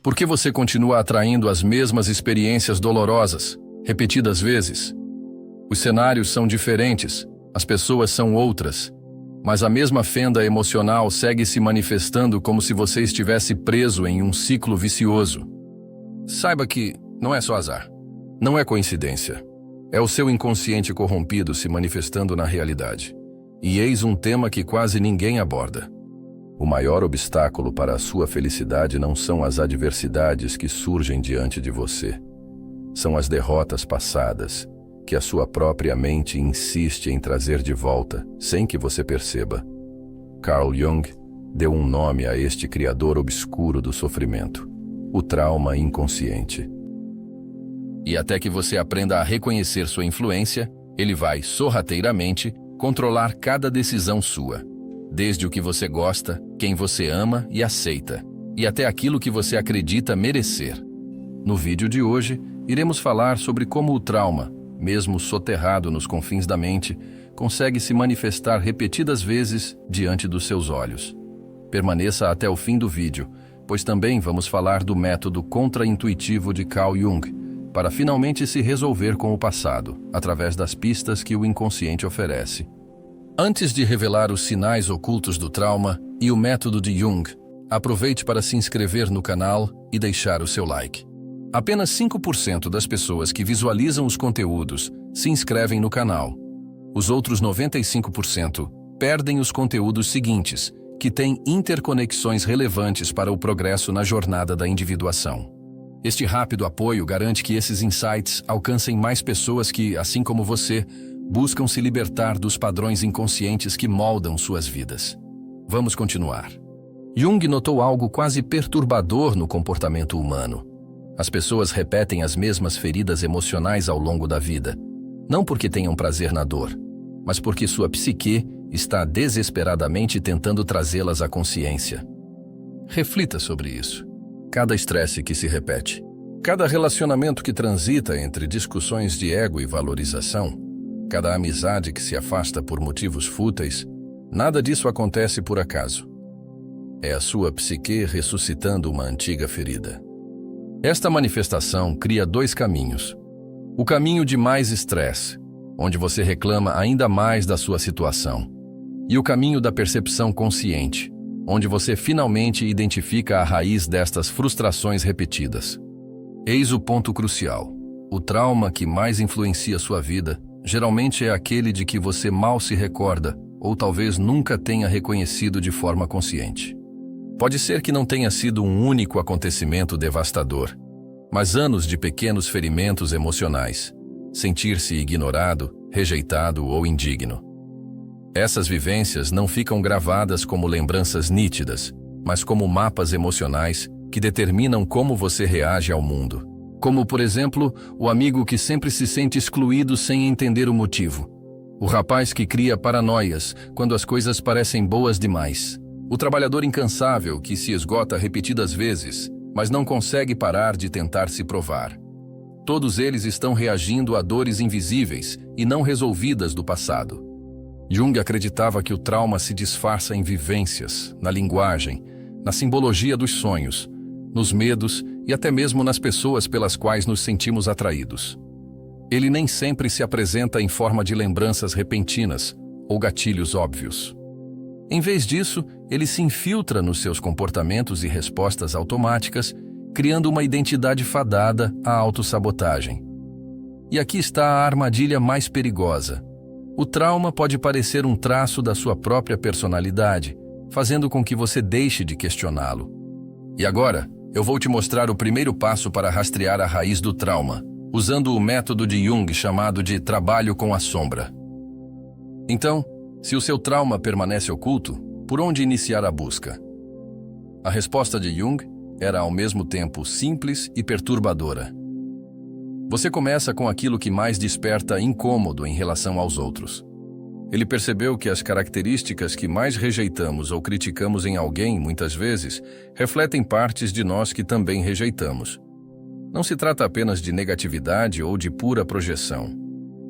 Por que você continua atraindo as mesmas experiências dolorosas, repetidas vezes? Os cenários são diferentes, as pessoas são outras, mas a mesma fenda emocional segue se manifestando como se você estivesse preso em um ciclo vicioso. Saiba que não é só azar, não é coincidência. É o seu inconsciente corrompido se manifestando na realidade. E eis um tema que quase ninguém aborda. O maior obstáculo para a sua felicidade não são as adversidades que surgem diante de você. São as derrotas passadas, que a sua própria mente insiste em trazer de volta, sem que você perceba. Carl Jung deu um nome a este criador obscuro do sofrimento: o trauma inconsciente. E até que você aprenda a reconhecer sua influência, ele vai, sorrateiramente, controlar cada decisão sua. Desde o que você gosta, quem você ama e aceita, e até aquilo que você acredita merecer. No vídeo de hoje, iremos falar sobre como o trauma, mesmo soterrado nos confins da mente, consegue se manifestar repetidas vezes diante dos seus olhos. Permaneça até o fim do vídeo, pois também vamos falar do método contra-intuitivo de Carl Jung, para finalmente se resolver com o passado, através das pistas que o inconsciente oferece. Antes de revelar os sinais ocultos do trauma e o método de Jung, aproveite para se inscrever no canal e deixar o seu like. Apenas 5% das pessoas que visualizam os conteúdos se inscrevem no canal. Os outros 95% perdem os conteúdos seguintes, que têm interconexões relevantes para o progresso na jornada da individuação. Este rápido apoio garante que esses insights alcancem mais pessoas que, assim como você, buscam se libertar dos padrões inconscientes que moldam suas vidas. Vamos continuar. Jung notou algo quase perturbador no comportamento humano. As pessoas repetem as mesmas feridas emocionais ao longo da vida, não porque tenham prazer na dor, mas porque sua psique está desesperadamente tentando trazê-las à consciência. Reflita sobre isso. Cada estresse que se repete, cada relacionamento que transita entre discussões de ego e valorização, cada amizade que se afasta por motivos fúteis, nada disso acontece por acaso. É a sua psique ressuscitando uma antiga ferida. Esta manifestação cria dois caminhos. O caminho de mais estresse, onde você reclama ainda mais da sua situação, e o caminho da percepção consciente, onde você finalmente identifica a raiz destas frustrações repetidas. Eis o ponto crucial. O trauma que mais influencia sua vida geralmente é aquele de que você mal se recorda ou talvez nunca tenha reconhecido de forma consciente. Pode ser que não tenha sido um único acontecimento devastador, mas anos de pequenos ferimentos emocionais, sentir-se ignorado, rejeitado ou indigno. Essas vivências não ficam gravadas como lembranças nítidas, mas como mapas emocionais que determinam como você reage ao mundo. Como, por exemplo, o amigo que sempre se sente excluído sem entender o motivo. O rapaz que cria paranoias quando as coisas parecem boas demais. O trabalhador incansável que se esgota repetidas vezes, mas não consegue parar de tentar se provar. Todos eles estão reagindo a dores invisíveis e não resolvidas do passado. Jung acreditava que o trauma se disfarça em vivências, na linguagem, na simbologia dos sonhos, nos medos e até mesmo nas pessoas pelas quais nos sentimos atraídos. Ele nem sempre se apresenta em forma de lembranças repentinas ou gatilhos óbvios. Em vez disso, ele se infiltra nos seus comportamentos e respostas automáticas, criando uma identidade fadada à autossabotagem. E aqui está a armadilha mais perigosa. O trauma pode parecer um traço da sua própria personalidade, fazendo com que você deixe de questioná-lo. E agora, eu vou te mostrar o primeiro passo para rastrear a raiz do trauma, usando o método de Jung chamado de trabalho com a sombra. Então, se o seu trauma permanece oculto, por onde iniciar a busca? A resposta de Jung era ao mesmo tempo simples e perturbadora. Você começa com aquilo que mais desperta incômodo em relação aos outros. Ele percebeu que as características que mais rejeitamos ou criticamos em alguém, muitas vezes, refletem partes de nós que também rejeitamos. Não se trata apenas de negatividade ou de pura projeção.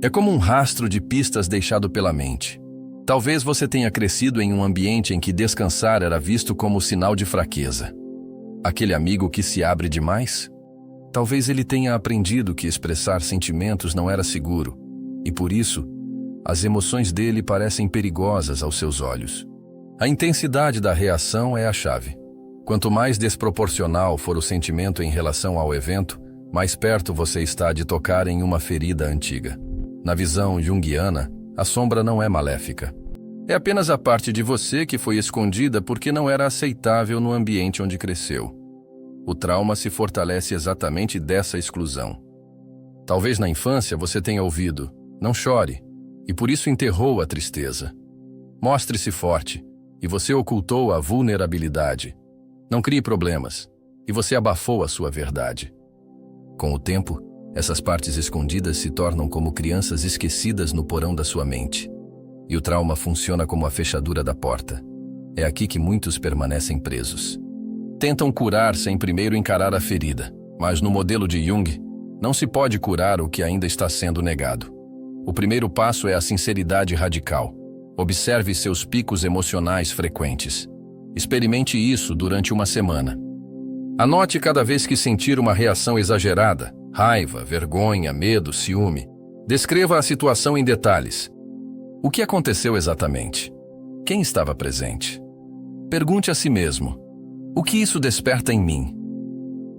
É como um rastro de pistas deixado pela mente. Talvez você tenha crescido em um ambiente em que descansar era visto como sinal de fraqueza. Aquele amigo que se abre demais? Talvez ele tenha aprendido que expressar sentimentos não era seguro, e por isso, as emoções dele parecem perigosas aos seus olhos. A intensidade da reação é a chave. Quanto mais desproporcional for o sentimento em relação ao evento, mais perto você está de tocar em uma ferida antiga. Na visão junguiana, a sombra não é maléfica. É apenas a parte de você que foi escondida porque não era aceitável no ambiente onde cresceu. O trauma se fortalece exatamente dessa exclusão. Talvez na infância você tenha ouvido, não chore, e por isso enterrou a tristeza. Mostre-se forte, e você ocultou a vulnerabilidade. Não crie problemas, e você abafou a sua verdade. Com o tempo, essas partes escondidas se tornam como crianças esquecidas no porão da sua mente. E o trauma funciona como a fechadura da porta. É aqui que muitos permanecem presos. Tentam curar sem primeiro encarar a ferida, mas no modelo de Jung, não se pode curar o que ainda está sendo negado. O primeiro passo é a sinceridade radical. Observe seus picos emocionais frequentes. Experimente isso durante uma semana. Anote cada vez que sentir uma reação exagerada, raiva, vergonha, medo, ciúme. Descreva a situação em detalhes. O que aconteceu exatamente? Quem estava presente? Pergunte a si mesmo: o que isso desperta em mim?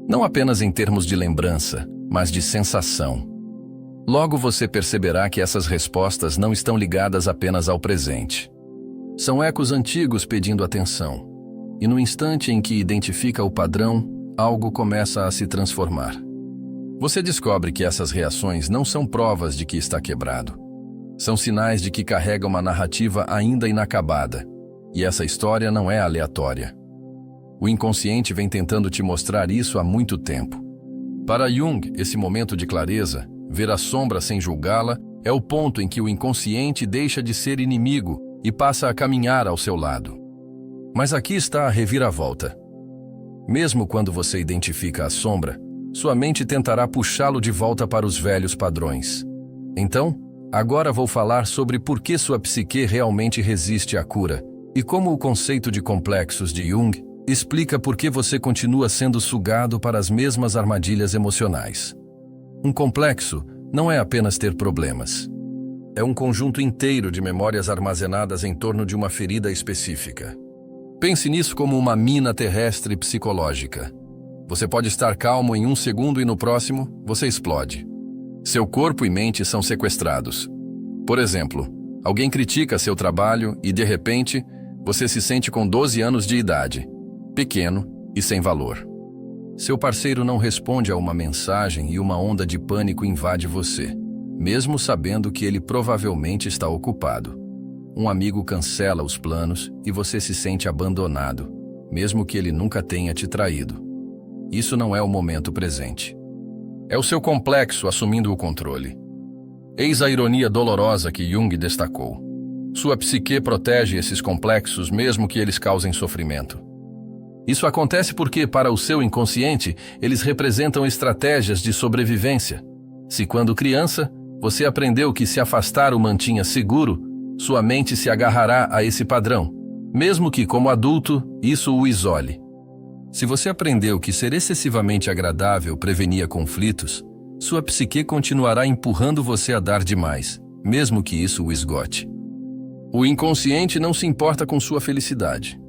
Não apenas em termos de lembrança, mas de sensação. Logo você perceberá que essas respostas não estão ligadas apenas ao presente. São ecos antigos pedindo atenção. E no instante em que identifica o padrão, algo começa a se transformar. Você descobre que essas reações não são provas de que está quebrado. São sinais de que carrega uma narrativa ainda inacabada. E essa história não é aleatória. O inconsciente vem tentando te mostrar isso há muito tempo. Para Jung, esse momento de clareza, ver a sombra sem julgá-la, é o ponto em que o inconsciente deixa de ser inimigo e passa a caminhar ao seu lado. Mas aqui está a reviravolta. Mesmo quando você identifica a sombra, sua mente tentará puxá-lo de volta para os velhos padrões. Então, agora vou falar sobre por que sua psique realmente resiste à cura e como o conceito de complexos de Jung explica por que você continua sendo sugado para as mesmas armadilhas emocionais. Um complexo não é apenas ter problemas. É um conjunto inteiro de memórias armazenadas em torno de uma ferida específica. Pense nisso como uma mina terrestre psicológica. Você pode estar calmo em um segundo e no próximo, você explode. Seu corpo e mente são sequestrados. Por exemplo, alguém critica seu trabalho e, de repente, você se sente com 12 anos de idade, pequeno e sem valor. Seu parceiro não responde a uma mensagem e uma onda de pânico invade você, mesmo sabendo que ele provavelmente está ocupado. Um amigo cancela os planos e você se sente abandonado, mesmo que ele nunca tenha te traído. Isso não é o momento presente. É o seu complexo assumindo o controle. Eis a ironia dolorosa que Jung destacou. Sua psique protege esses complexos mesmo que eles causem sofrimento. Isso acontece porque, para o seu inconsciente, eles representam estratégias de sobrevivência. Se quando criança, você aprendeu que se afastar o mantinha seguro, sua mente se agarrará a esse padrão, mesmo que, como adulto, isso o isole. Se você aprendeu que ser excessivamente agradável prevenia conflitos, sua psique continuará empurrando você a dar demais, mesmo que isso o esgote. O inconsciente não se importa com sua felicidade.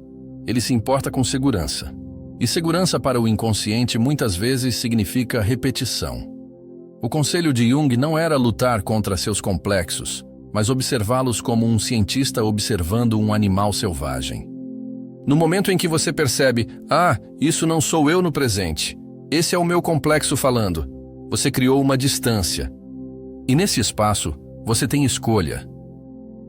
Ele se importa com segurança. E segurança para o inconsciente muitas vezes significa repetição. O conselho de Jung não era lutar contra seus complexos, mas observá-los como um cientista observando um animal selvagem. No momento em que você percebe, isso não sou eu no presente, esse é o meu complexo falando, você criou uma distância. E nesse espaço, você tem escolha.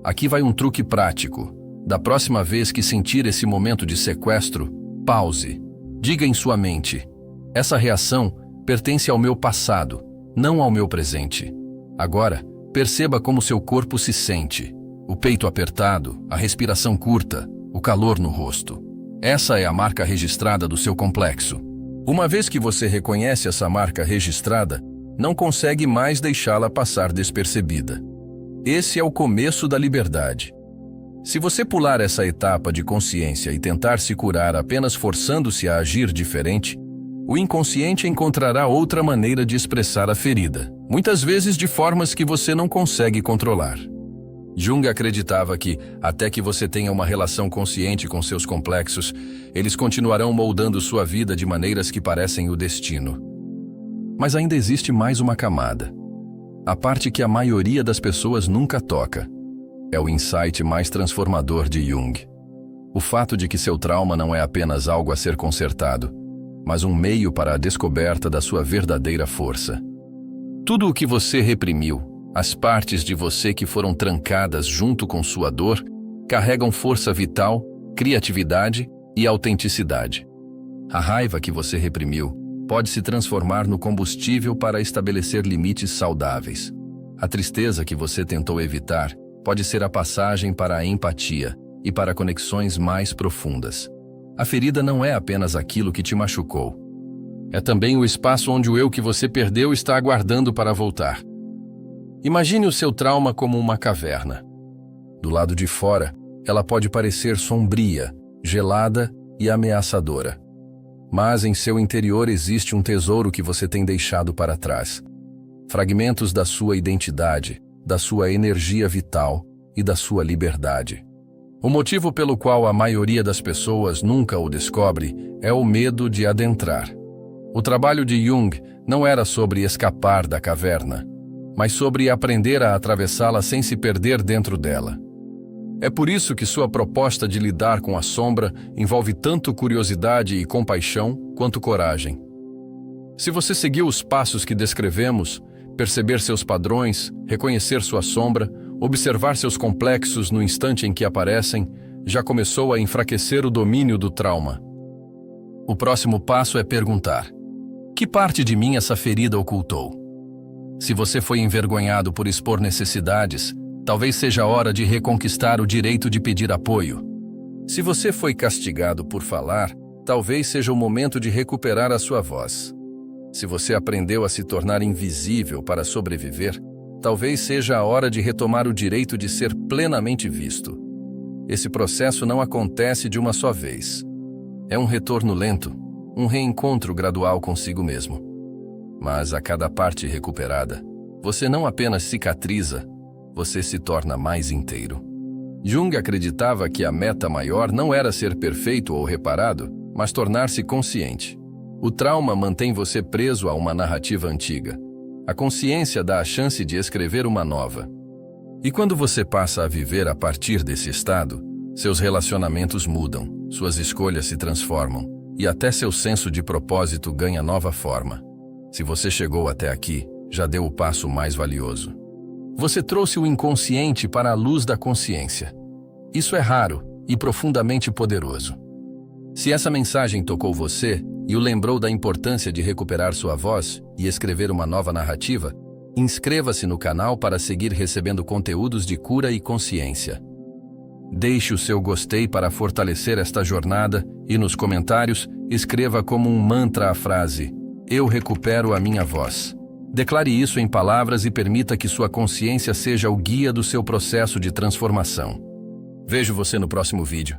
Aqui vai um truque prático. Da próxima vez que sentir esse momento de sequestro, pause. Diga em sua mente: essa reação pertence ao meu passado, não ao meu presente. Agora, perceba como seu corpo se sente. O peito apertado, a respiração curta, o calor no rosto. Essa é a marca registrada do seu complexo. Uma vez que você reconhece essa marca registrada, não consegue mais deixá-la passar despercebida. Esse é o começo da liberdade. Se você pular essa etapa de consciência e tentar se curar apenas forçando-se a agir diferente, o inconsciente encontrará outra maneira de expressar a ferida, muitas vezes de formas que você não consegue controlar. Jung acreditava que, até que você tenha uma relação consciente com seus complexos, eles continuarão moldando sua vida de maneiras que parecem o destino. Mas ainda existe mais uma camada. A parte que a maioria das pessoas nunca toca. É o insight mais transformador de Jung. O fato de que seu trauma não é apenas algo a ser consertado, mas um meio para a descoberta da sua verdadeira força. Tudo o que você reprimiu, as partes de você que foram trancadas junto com sua dor, carregam força vital, criatividade e autenticidade. A raiva que você reprimiu pode se transformar no combustível para estabelecer limites saudáveis. A tristeza que você tentou evitar pode ser a passagem para a empatia e para conexões mais profundas. A ferida não é apenas aquilo que te machucou. É também o espaço onde o eu que você perdeu está aguardando para voltar. Imagine o seu trauma como uma caverna. Do lado de fora, ela pode parecer sombria, gelada e ameaçadora. Mas em seu interior existe um tesouro que você tem deixado para trás. Fragmentos da sua identidade, da sua energia vital e da sua liberdade. O motivo pelo qual a maioria das pessoas nunca o descobre é o medo de adentrar. O trabalho de Jung não era sobre escapar da caverna, mas sobre aprender a atravessá-la sem se perder dentro dela. É por isso que sua proposta de lidar com a sombra envolve tanto curiosidade e compaixão quanto coragem. Se você seguiu os passos que descrevemos, perceber seus padrões, reconhecer sua sombra, observar seus complexos no instante em que aparecem, já começou a enfraquecer o domínio do trauma. O próximo passo é perguntar: que parte de mim essa ferida ocultou? Se você foi envergonhado por expor necessidades, talvez seja a hora de reconquistar o direito de pedir apoio. Se você foi castigado por falar, talvez seja o momento de recuperar a sua voz. Se você aprendeu a se tornar invisível para sobreviver, talvez seja a hora de retomar o direito de ser plenamente visto. Esse processo não acontece de uma só vez. É um retorno lento, um reencontro gradual consigo mesmo. Mas a cada parte recuperada, você não apenas cicatriza, você se torna mais inteiro. Jung acreditava que a meta maior não era ser perfeito ou reparado, mas tornar-se consciente. O trauma mantém você preso a uma narrativa antiga. A consciência dá a chance de escrever uma nova. E quando você passa a viver a partir desse estado, seus relacionamentos mudam, suas escolhas se transformam, e até seu senso de propósito ganha nova forma. Se você chegou até aqui, já deu o passo mais valioso. Você trouxe o inconsciente para a luz da consciência. Isso é raro e profundamente poderoso. Se essa mensagem tocou você e o lembrou da importância de recuperar sua voz e escrever uma nova narrativa, inscreva-se no canal para seguir recebendo conteúdos de cura e consciência. Deixe o seu gostei para fortalecer esta jornada e nos comentários escreva como um mantra a frase: "Eu recupero a minha voz". Declare isso em palavras e permita que sua consciência seja o guia do seu processo de transformação. Vejo você no próximo vídeo.